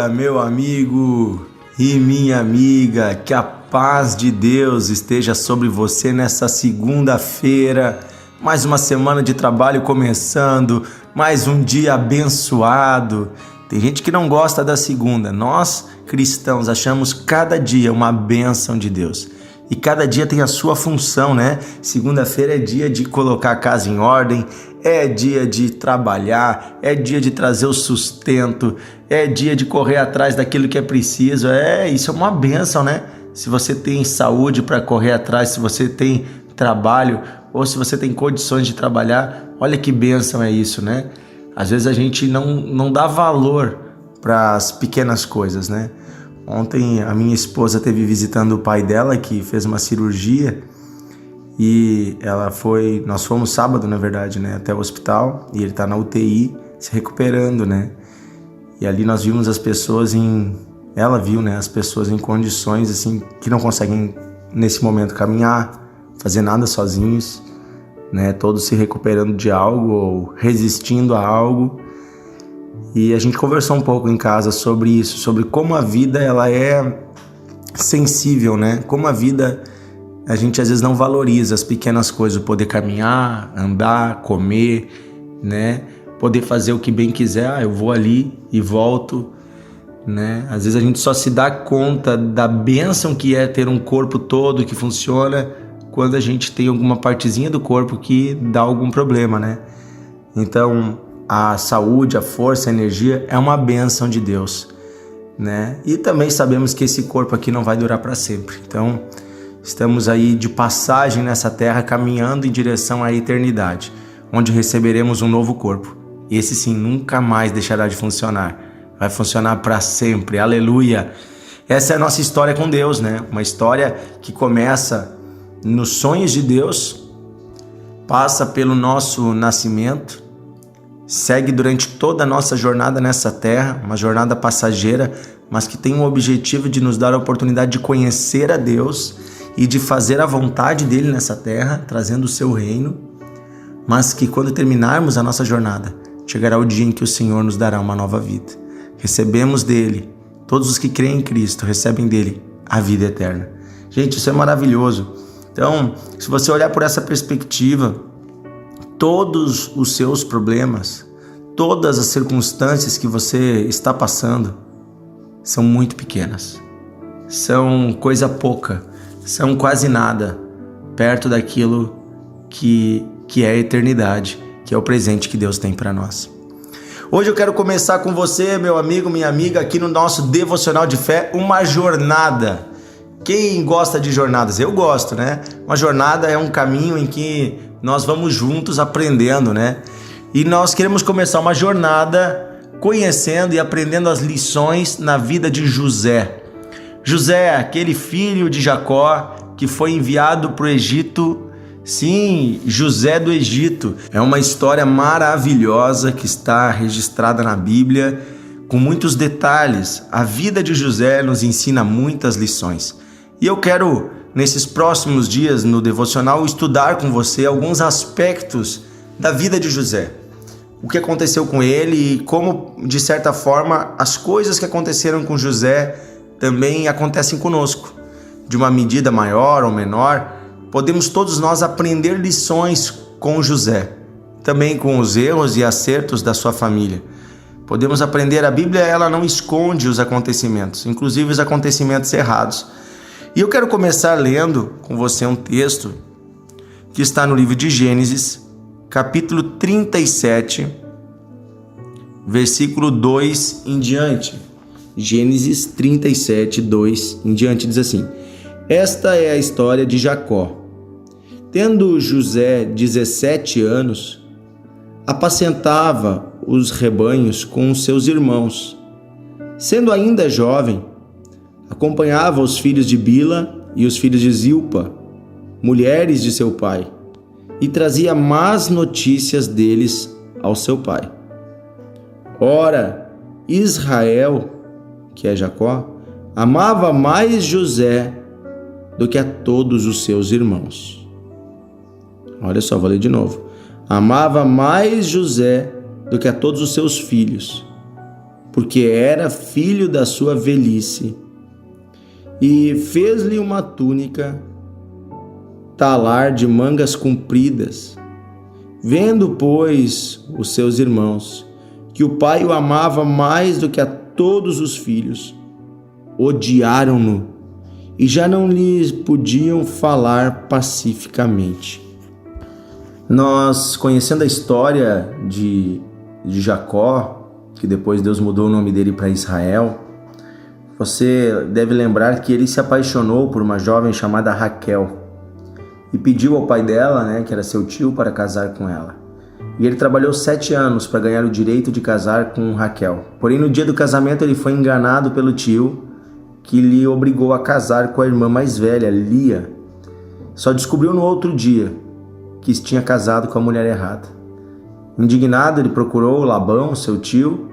dia, meu amigo e minha amiga, que a paz de Deus esteja sobre você nessa segunda-feira, mais uma semana de trabalho começando, mais um dia abençoado. Tem gente que não gosta da segunda, nós cristãos achamos cada dia uma bênção de Deus. E cada dia tem a sua função, né? Segunda-feira é dia de colocar a casa em ordem, é dia de trabalhar, é dia de trazer o sustento, é dia de correr atrás daquilo que é preciso. Isso é uma bênção, né? Se você tem saúde para correr atrás, se você tem trabalho ou se você tem condições de trabalhar, olha que bênção é isso, né? Às vezes a gente não dá valor para as pequenas coisas, né? Ontem a minha esposa esteve visitando o pai dela, que fez uma cirurgia, e nós fomos sábado, na verdade, né, até o hospital, e ele está na UTI se recuperando, né? E ali nós vimos as pessoas ela viu, né, as pessoas em condições assim que não conseguem nesse momento caminhar, fazer nada sozinhos, né? Todos se recuperando de algo ou resistindo a algo. E a gente conversou um pouco em casa sobre isso, sobre como a vida ela é sensível, né? Como a vida, a gente às vezes não valoriza as pequenas coisas, o poder caminhar, andar, comer, né? Poder fazer o que bem quiser, eu vou ali e volto, né? Às vezes a gente só se dá conta da bênção que é ter um corpo todo que funciona quando a gente tem alguma partezinha do corpo que dá algum problema, né? Então, a saúde, a força, a energia é uma bênção de Deus, né? E também sabemos que esse corpo aqui não vai durar para sempre. Então, estamos aí de passagem nessa terra, caminhando em direção à eternidade, onde receberemos um novo corpo. Esse sim nunca mais deixará de funcionar. Vai funcionar para sempre. Aleluia! Essa é a nossa história com Deus, né? Uma história que começa nos sonhos de Deus, passa pelo nosso nascimento, segue durante toda a nossa jornada nessa terra, uma jornada passageira, mas que tem o objetivo de nos dar a oportunidade de conhecer a Deus e de fazer a vontade dele nessa terra, trazendo o seu reino, mas que quando terminarmos a nossa jornada, chegará o dia em que o Senhor nos dará uma nova vida. Recebemos dele, todos os que creem em Cristo recebem dele a vida eterna. Gente, isso é maravilhoso. Então, se você olhar por essa perspectiva, todos os seus problemas, todas as circunstâncias que você está passando são muito pequenas, são coisa pouca, são quase nada perto daquilo que é a eternidade, que é o presente que Deus tem para nós. Hoje eu quero começar com você, meu amigo, minha amiga, aqui no nosso Devocional de Fé, uma jornada. Quem gosta de jornadas? Eu gosto, né? Uma jornada é um caminho em que nós vamos juntos aprendendo, né? E nós queremos começar uma jornada conhecendo e aprendendo as lições na vida de José. José, aquele filho de Jacó que foi enviado para o Egito. Sim, José do Egito. É uma história maravilhosa que está registrada na Bíblia com muitos detalhes. A vida de José nos ensina muitas lições. E eu quero, nesses próximos dias no devocional, estudar com você alguns aspectos da vida de José. O que aconteceu com ele e como, de certa forma, as coisas que aconteceram com José também acontecem conosco. De uma medida maior ou menor, podemos todos nós aprender lições com José. Também com os erros e acertos da sua família. Podemos aprender, a Bíblia ela não esconde os acontecimentos, inclusive os acontecimentos errados. E eu quero começar lendo com você um texto que está no livro de Gênesis, capítulo 37, versículo 2 em diante. Gênesis 37, 2 em diante diz assim: Esta é a história de Jacó. Tendo José 17 anos, apacentava os rebanhos com os seus irmãos. Sendo ainda jovem, acompanhava os filhos de Bila e os filhos de Zilpa, mulheres de seu pai, e trazia más notícias deles ao seu pai. Ora, Israel, que é Jacó, amava mais José do que a todos os seus irmãos. Olha só, vou ler de novo. Amava mais José do que a todos os seus filhos, porque era filho da sua velhice, e fez-lhe uma túnica, talar de mangas compridas. Vendo, pois, os seus irmãos, que o pai o amava mais do que a todos os filhos, odiaram-no e já não lhes podiam falar pacificamente. Nós, conhecendo a história de Jacó, que depois Deus mudou o nome dele para Israel, você deve lembrar que ele se apaixonou por uma jovem chamada Raquel e pediu ao pai dela, que era seu tio, para casar com ela. E ele trabalhou 7 anos para ganhar o direito de casar com Raquel. Porém, no dia do casamento, ele foi enganado pelo tio, que lhe obrigou a casar com a irmã mais velha, Lia. Só descobriu no outro dia que tinha casado com a mulher errada. Indignado, ele procurou Labão, seu tio,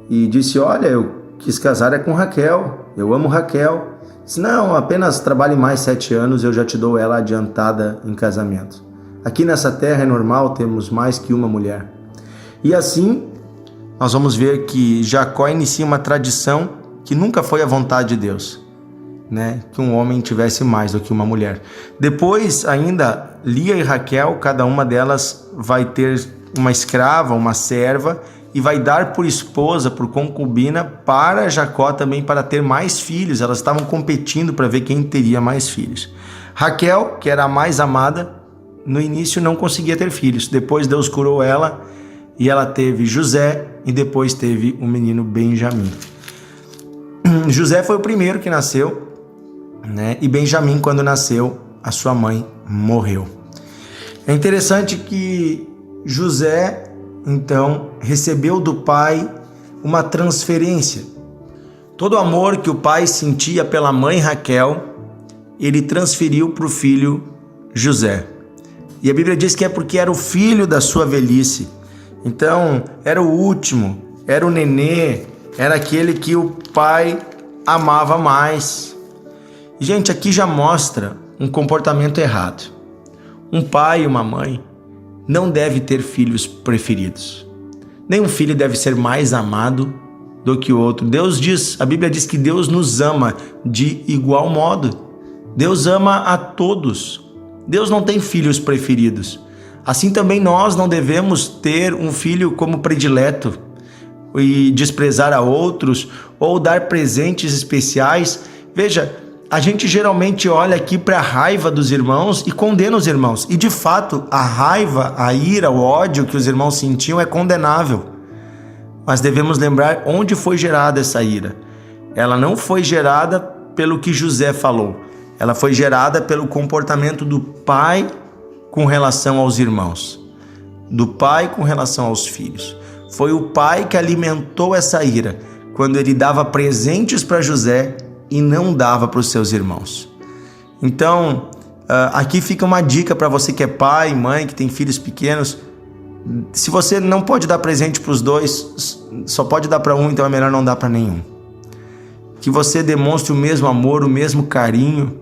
e disse: olha, eu quis casar com Raquel, eu amo Raquel. Disse: não, apenas trabalhe mais 7 anos, eu já te dou ela adiantada em casamento. Aqui nessa terra é normal termos mais que uma mulher. E assim, nós vamos ver que Jacó inicia uma tradição que nunca foi a vontade de Deus, que um homem tivesse mais do que uma mulher. Depois ainda, Lia e Raquel, cada uma delas vai ter uma escrava, uma serva, e vai dar por esposa, por concubina, para Jacó também, para ter mais filhos. Elas estavam competindo para ver quem teria mais filhos. Raquel, que era a mais amada, no início não conseguia ter filhos. Depois Deus curou ela e ela teve José, e depois teve o menino Benjamim. José foi o primeiro que nasceu, e Benjamim, quando nasceu, a sua mãe morreu. É interessante que José, então, recebeu do pai uma transferência. Todo o amor que o pai sentia pela mãe Raquel, ele transferiu para o filho José. E a Bíblia diz que é porque era o filho da sua velhice. Então, era o último, era o nenê, era aquele que o pai amava mais. E, gente, aqui já mostra um comportamento errado. Um pai e uma mãe não deve ter filhos preferidos. Nenhum filho deve ser mais amado do que o outro. A Bíblia diz que Deus nos ama de igual modo. Deus ama a todos. Deus não tem filhos preferidos. Assim também nós não devemos ter um filho como predileto e desprezar a outros ou dar presentes especiais. Veja, a gente geralmente olha aqui para a raiva dos irmãos e condena os irmãos. E de fato, a raiva, a ira, o ódio que os irmãos sentiam é condenável. Mas devemos lembrar onde foi gerada essa ira. Ela não foi gerada pelo que José falou. Ela foi gerada pelo comportamento do pai com relação aos irmãos. Do pai com relação aos filhos. Foi o pai que alimentou essa ira quando ele dava presentes para José e não dava para os seus irmãos. Então, aqui fica uma dica para você que é pai, mãe, que tem filhos pequenos. Se você não pode dar presente para os dois, só pode dar para um, então é melhor não dar para nenhum. Que você demonstre o mesmo amor, o mesmo carinho,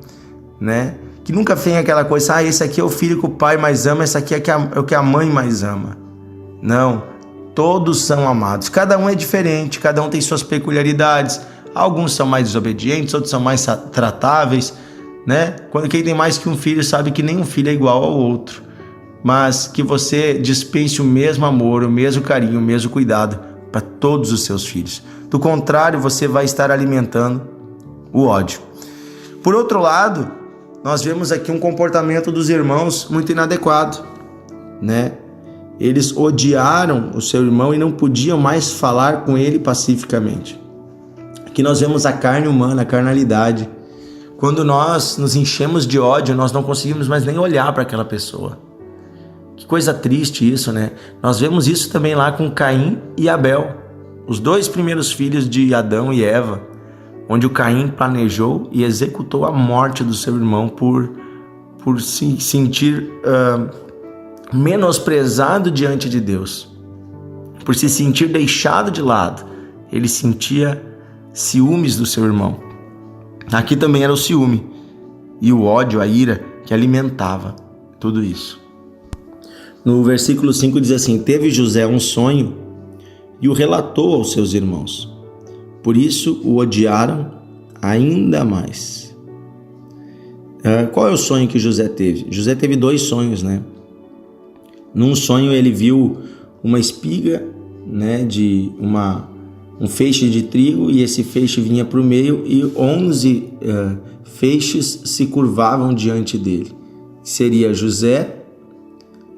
Que nunca tenha aquela coisa: esse aqui é o filho que o pai mais ama, esse aqui é o que a mãe mais ama. Não, todos são amados. Cada um é diferente, cada um tem suas peculiaridades. Alguns são mais desobedientes, outros são mais tratáveis, Quando quem tem mais que um filho sabe que nenhum filho é igual ao outro. Mas que você dispense o mesmo amor, o mesmo carinho, o mesmo cuidado para todos os seus filhos. Do contrário, você vai estar alimentando o ódio. Por outro lado, nós vemos aqui um comportamento dos irmãos muito inadequado, Eles odiaram o seu irmão e não podiam mais falar com ele pacificamente. Aqui nós vemos a carne humana, a carnalidade. Quando nós nos enchemos de ódio, nós não conseguimos mais nem olhar para aquela pessoa. Que coisa triste isso, Nós vemos isso também lá com Caim e Abel, os 2 primeiros filhos de Adão e Eva, onde o Caim planejou e executou a morte do seu irmão por se sentir menosprezado diante de Deus, por se sentir deixado de lado. Ele sentia ciúmes do seu irmão. Aqui também era o ciúme e o ódio, a ira, que alimentava tudo isso. No versículo 5 diz assim: teve José um sonho e o relatou aos seus irmãos. Por isso o odiaram ainda mais. Qual é o sonho que José teve? José teve 2 sonhos, né? Num sonho ele viu uma espiga, né, de um feixe de trigo, e esse feixe vinha para o meio e 11 feixes se curvavam diante dele. Seria José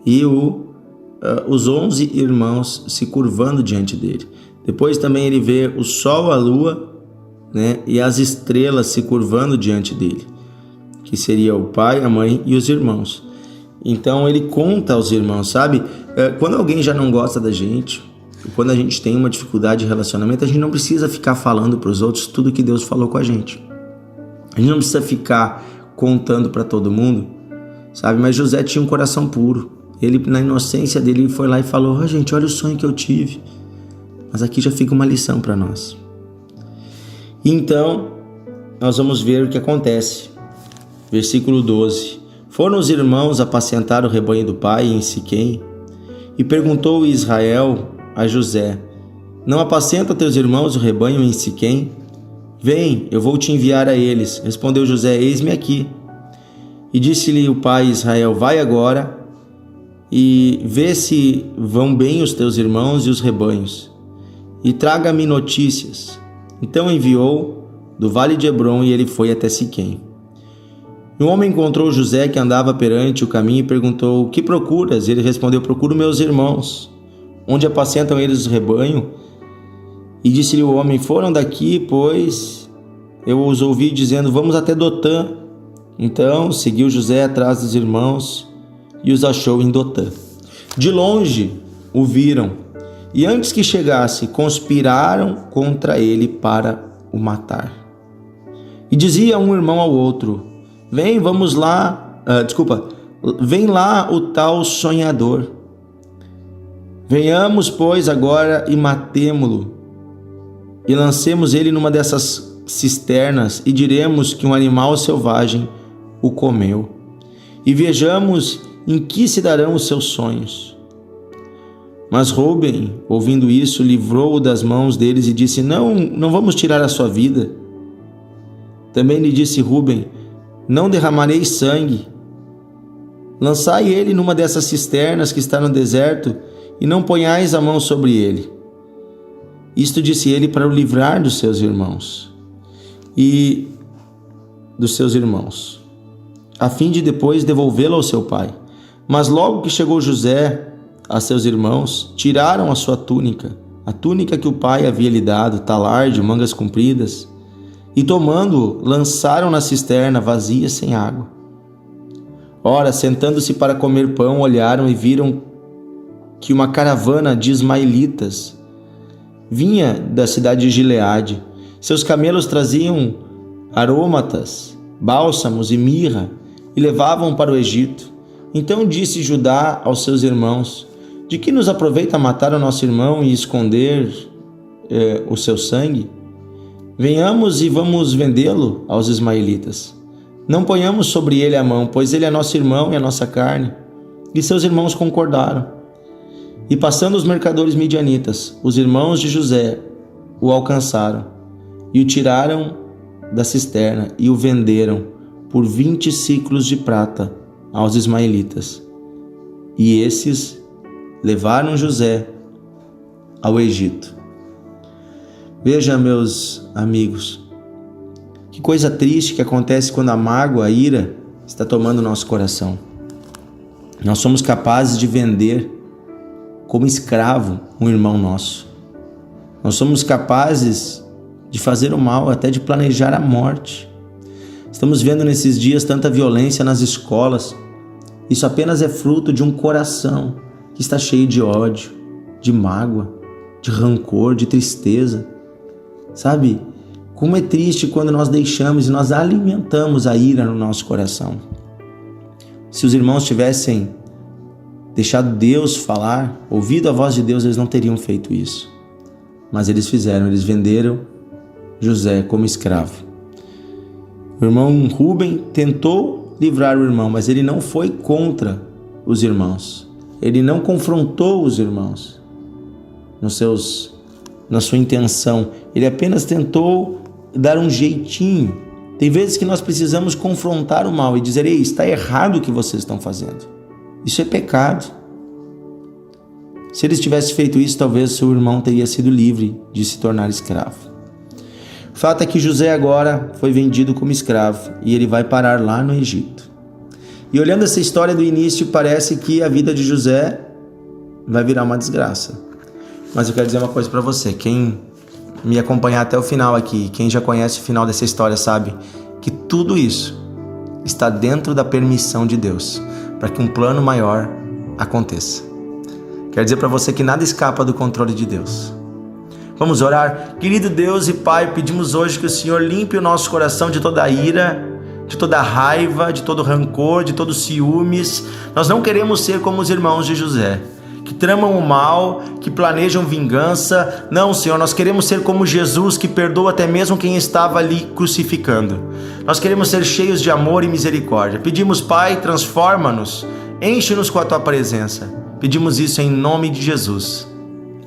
e os 11 irmãos se curvando diante dele. Depois também ele vê o sol, a lua, né, e as estrelas se curvando diante dele, que seria o pai, a mãe e os irmãos. Então ele conta aos irmãos, sabe? Quando alguém já não gosta da gente, quando a gente tem uma dificuldade de relacionamento, a gente não precisa ficar falando para os outros tudo que Deus falou com a gente. A gente não precisa ficar contando para todo mundo, sabe? Mas José tinha um coração puro. Ele, na inocência dele, foi lá e falou: gente, olha o sonho que eu tive. Mas aqui já fica uma lição para nós. Então, nós vamos ver o que acontece. Versículo 12. Foram os irmãos apacentar o rebanho do pai em Siquém, e perguntou Israel a José: não apacenta teus irmãos o rebanho em Siquém? Vem, eu vou te enviar a eles. Respondeu José: eis-me aqui. E disse-lhe o pai Israel: vai agora e vê se vão bem os teus irmãos e os rebanhos, e traga-me notícias. Então enviou do vale de Hebrom, e ele foi até Siquém. Um homem encontrou José, que andava perante o caminho, e perguntou: o que procuras? Ele respondeu: procuro meus irmãos. Onde apacentam eles o rebanho? E disse-lhe o homem: foram daqui, pois eu os ouvi dizendo: vamos até Dotã. Então seguiu José atrás dos irmãos e os achou em Dotã. De longe o viram, e antes que chegasse, conspiraram contra ele para o matar. E dizia um irmão ao outro: vem, vamos lá, vem lá o tal sonhador. Venhamos, pois, agora e matemo-lo, e lancemos ele numa dessas cisternas, e diremos que um animal selvagem o comeu. E vejamos em que se darão os seus sonhos. Mas Rúben, ouvindo isso, livrou-o das mãos deles e disse: não vamos tirar a sua vida. Também lhe disse Rúben: não derramarei sangue. Lançai ele numa dessas cisternas que está no deserto, e não ponhais a mão sobre ele. Isto disse ele para o livrar dos seus irmãos, a fim de depois devolvê-lo ao seu pai. Mas logo que chegou José a seus irmãos, tiraram a sua túnica, a túnica que o pai havia lhe dado, talar de mangas compridas, e tomando-o, lançaram na cisterna vazia sem água. Ora, sentando-se para comer pão, olharam e viram que uma caravana de ismaelitas vinha da cidade de Gileade. Seus camelos traziam aromatas, bálsamos e mirra, e levavam para o Egito. Então disse Judá aos seus irmãos: de que nos aproveita matar o nosso irmão e esconder o seu sangue? Venhamos e vamos vendê-lo aos ismaelitas. Não ponhamos sobre ele a mão, pois ele é nosso irmão e a nossa carne. E seus irmãos concordaram. E passando os mercadores midianitas, os irmãos de José o alcançaram, e o tiraram da cisterna, e o venderam por 20 siclos de prata aos ismaelitas. E esses levaram José ao Egito. Veja, meus amigos, que coisa triste que acontece quando a mágoa, a ira está tomando o nosso coração. Nós somos capazes de vender como escravo um irmão nosso. Nós somos capazes de fazer o mal, até de planejar a morte. Estamos vendo nesses dias tanta violência nas escolas. Isso apenas é fruto de um coração que está cheio de ódio, de mágoa, de rancor, de tristeza. Sabe, como é triste quando nós deixamos e nós alimentamos a ira no nosso coração. Se os irmãos tivessem deixado Deus falar, ouvido a voz de Deus, eles não teriam feito isso. Mas eles fizeram, eles venderam José como escravo. O irmão Rúben tentou livrar o irmão, mas ele não foi contra os irmãos. Ele não confrontou os irmãos nos seus na sua intenção. Ele apenas tentou dar um jeitinho. Tem vezes que nós precisamos confrontar o mal e dizer: ei, está errado o que vocês estão fazendo. Isso é pecado. Se eles tivessem feito isso, talvez seu irmão teria sido livre de se tornar escravo. O fato é que José agora foi vendido como escravo e ele vai parar lá no Egito. E olhando essa história do início, parece que a vida de José vai virar uma desgraça. Mas eu quero dizer uma coisa para você: quem me acompanhar até o final aqui, quem já conhece o final dessa história, sabe que tudo isso está dentro da permissão de Deus, para que um plano maior aconteça. Quero dizer para você que nada escapa do controle de Deus. Vamos orar? Querido Deus e Pai, pedimos hoje que o Senhor limpe o nosso coração de toda ira, de toda raiva, de todo rancor, de todos ciúmes. Nós não queremos ser como os irmãos de José, que tramam o mal, que planejam vingança. Não, Senhor, nós queremos ser como Jesus, que perdoa até mesmo quem estava ali crucificando. Nós queremos ser cheios de amor e misericórdia. Pedimos, Pai, transforma-nos, enche-nos com a Tua presença. Pedimos isso em nome de Jesus.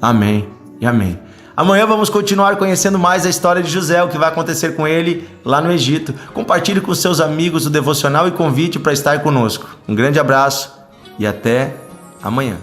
Amém e amém. Amanhã vamos continuar conhecendo mais a história de José, o que vai acontecer com ele lá no Egito. Compartilhe com seus amigos o devocional e convite para estar conosco. Um grande abraço e até amanhã.